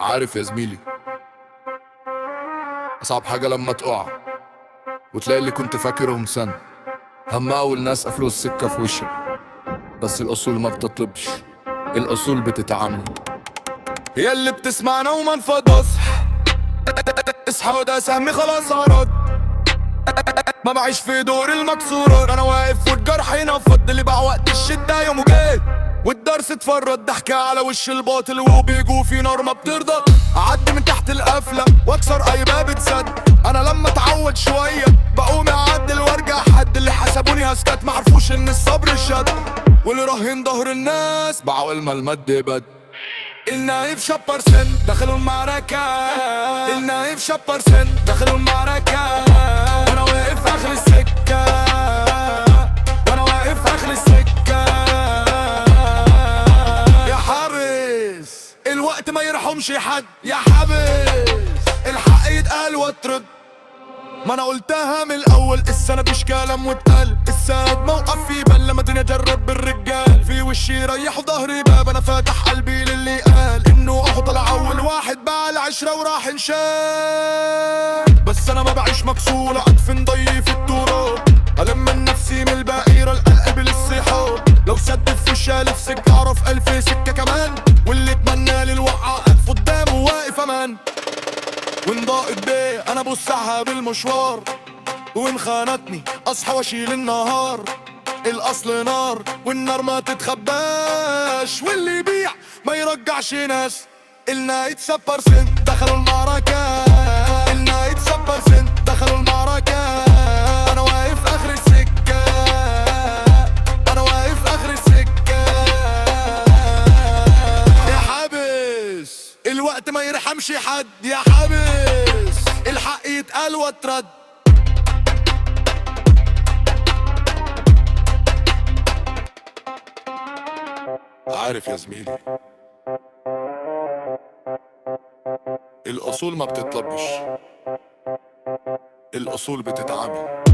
عارف يا زميلي، أصعب حاجة لما تقع وتلاقي اللي كنت فاكرهم سنة هم أول ناس قفلوا السكة في وشك. بس الأصول ما بتطلبش، الأصول بتتعامل. هي اللي بتسمعنا وما انفضص، اصحى وده سهمي خلاص عرض. ما بعيش في دور المكسورات، أنا واقف والجرح ينفض. اللي باع وقت الشدة يومه جاي والدرس اتفرد. ضحكة على وش الباطل وبيجوا في نار ما بترضى. أعدي من تحت القفلة واكسر أي باب اتسد. أنا لما اتعود شوية بقوم أعدل وارجع. حد اللي حسبوني هسكت معرفوش إن الصبر شد. واللي راهن ظهر الناس باعوا ما المد بد. النايف شبر سن دخلوا المعركة، النايف شبر سن دخلوا المعركة. وانا واقف اخر السكة، وانا واقف اخر السكة. يا حارس الوقت ما يرحمش حد، يا حابس الحق يتقال واترد. ما انا قلتها من الاول، السنة مش كلام واتقال. الساد موقف في بال لما الدنيا جرب بالرجال. في وشي ريح ظهري باب، انا فاتح قلبي للي قال انه اخو طلع اول واحد باع العشرة وراح انشال. بس انا ما بعيش مكسور، ادفن ضيي في التراب. الم من نفسي من البقيرة القلب للصحاب. لو سد في وشي الف سكة اعرف الف سكة كمان. واللي اتمنى لي الوقعة الف قدامه واقف امان. وان ضاقت بيه انا بوسعها بالمشوار، وان خانتني اصحى واشيل النهار. الاصل نار والنار ما تتخباش، واللي يبيع ما يرجعش ناس. النا يتسبر سن دخلوا المعركة، النا يتسبر سن دخلوا المعركة. انا واقف اخر السكة، انا واقف اخر السكة. يا حابس الوقت ما يرحمش حد، يا حابس الحق يتقال واترد. عارف يا زميلي، الأصول ما بتطلبش، الأصول بتتعامل.